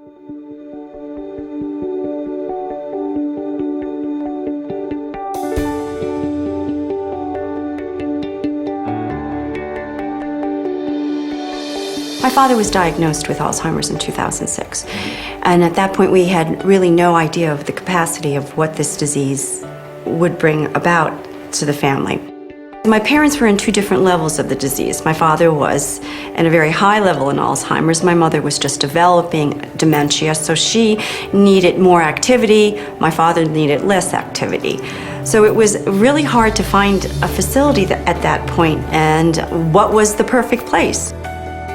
My father was diagnosed with Alzheimer's in 2006, and at that point we had really no idea of the capacity of what this disease would bring about to the family. My parents were in two different levels of the disease. My father was at a very high level in Alzheimer's. My mother was just developing dementia, so she needed more activity. My father needed less activity. So it was really hard to find a facility at that point, and what was the perfect place?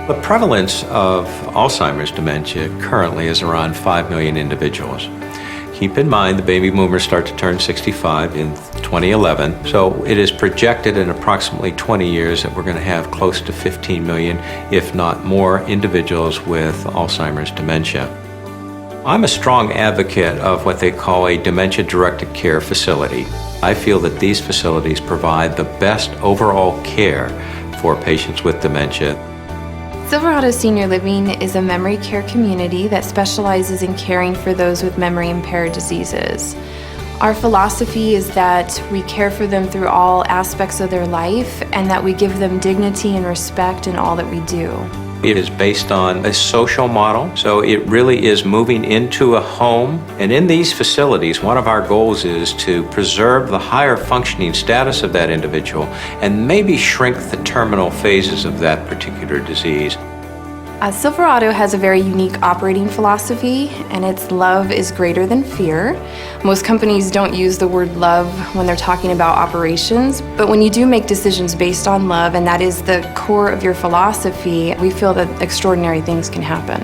The prevalence of Alzheimer's dementia currently is around 5 million individuals. Keep in mind the baby boomers start to turn 65 in 2011, so it is projected in approximately 20 years that we're going to have close to 15 million, if not more, individuals with Alzheimer's dementia. I'm a strong advocate of what they call a dementia-directed care facility. I feel that these facilities provide the best overall care for patients with dementia. Silverado Senior Living is a memory care community that specializes in caring for those with memory-impaired diseases. Our philosophy is that we care for them through all aspects of their life and that we give them dignity and respect in all that we do. It is based on a social model, so it really is moving into a home. And in these facilities, one of our goals is to preserve the higher functioning status of that individual and maybe shrink the terminal phases of that particular disease. Silverado has a very unique operating philosophy, and it's love is greater than fear. Most companies don't use the word love when they're talking about operations, but when you do make decisions based on love, and that is the core of your philosophy, we feel that extraordinary things can happen.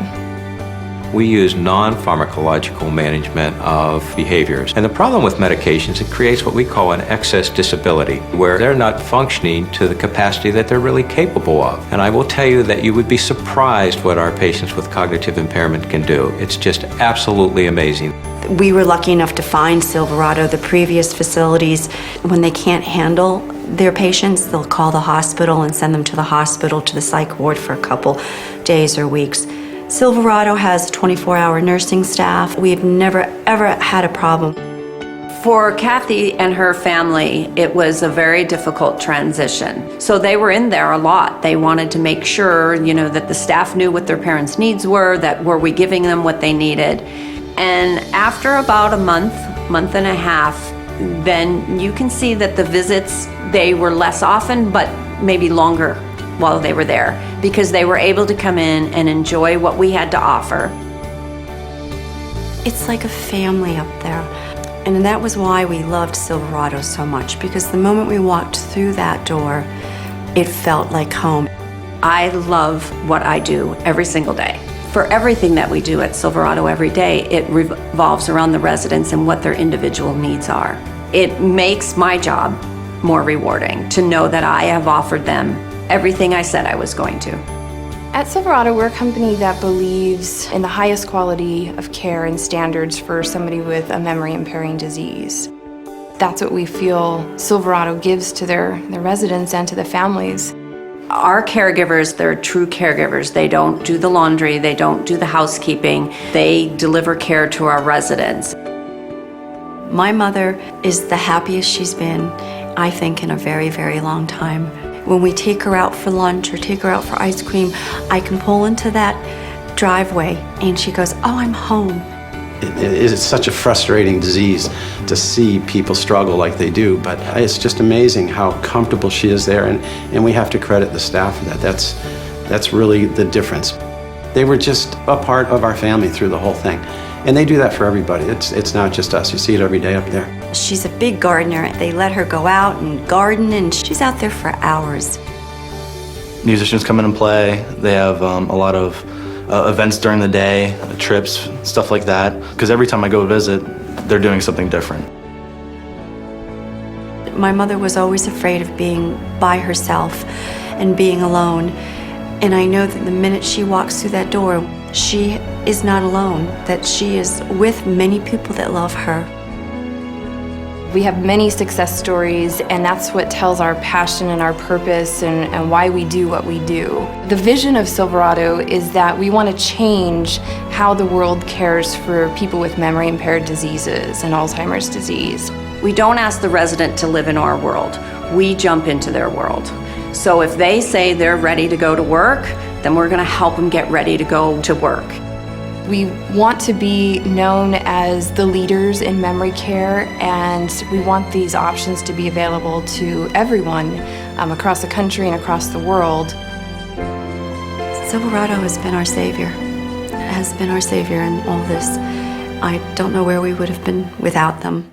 We use non-pharmacological management of behaviors. And the problem with medications, it creates what we call an excess disability, where they're not functioning to the capacity that they're really capable of. And I will tell you that you would be surprised what our patients with cognitive impairment can do. It's just absolutely amazing. We were lucky enough to find Silverado. The previous facilities, when they can't handle their patients, they'll call the hospital and send them to the hospital, to the psych ward for a couple days or weeks. Silverado has 24-hour nursing staff. We've never, ever had a problem. For Kathy and her family, it was a very difficult transition. So they were in there a lot. They wanted to make sure, that the staff knew what their parents' needs were, that were we giving them what they needed. And after about a month and a half, then you can see that the visits, they were less often, but maybe longer while they were there, because they were able to come in and enjoy what we had to offer. It's like a family up there. And that was why we loved Silverado so much, because the moment we walked through that door, it felt like home. I love what I do every single day. For everything that we do at Silverado every day, it revolves around the residents and what their individual needs are. It makes my job more rewarding to know that I have offered them everything I said I was going to. At Silverado, we're a company that believes in the highest quality of care and standards for somebody with a memory-impairing disease. That's what we feel Silverado gives to their residents and to the families. Our caregivers, they're true caregivers. They don't do the laundry, they don't do the housekeeping. They deliver care to our residents. My mother is the happiest she's been, I think, in a very, very long time. When we take her out for lunch or take her out for ice cream, I can pull into that driveway and she goes, "Oh, I'm home." It is such a frustrating disease to see people struggle like they do, but it's just amazing how comfortable she is there, and we have to credit the staff for that. That's really the difference. They were just a part of our family through the whole thing, and they do that for everybody. It's not just us. You see it every day up there. She's a big gardener. They let her go out and garden, and she's out there for hours. Musicians come in and play. They have a lot of events during the day, trips, stuff like that. Because every time I go visit, they're doing something different. My mother was always afraid of being by herself and being alone. And I know that the minute she walks through that door, she is not alone, that she is with many people that love her. We have many success stories, and that's what tells our passion and our purpose and why we do what we do. The vision of Silverado is that we want to change how the world cares for people with memory-impaired diseases and Alzheimer's disease. We don't ask the resident to live in our world. We jump into their world. So if they say they're ready to go to work, then we're going to help them get ready to go to work. We want to be known as the leaders in memory care, and we want these options to be available to everyone across the country and across the world. Silverado has been our savior, in all this. I don't know where we would have been without them.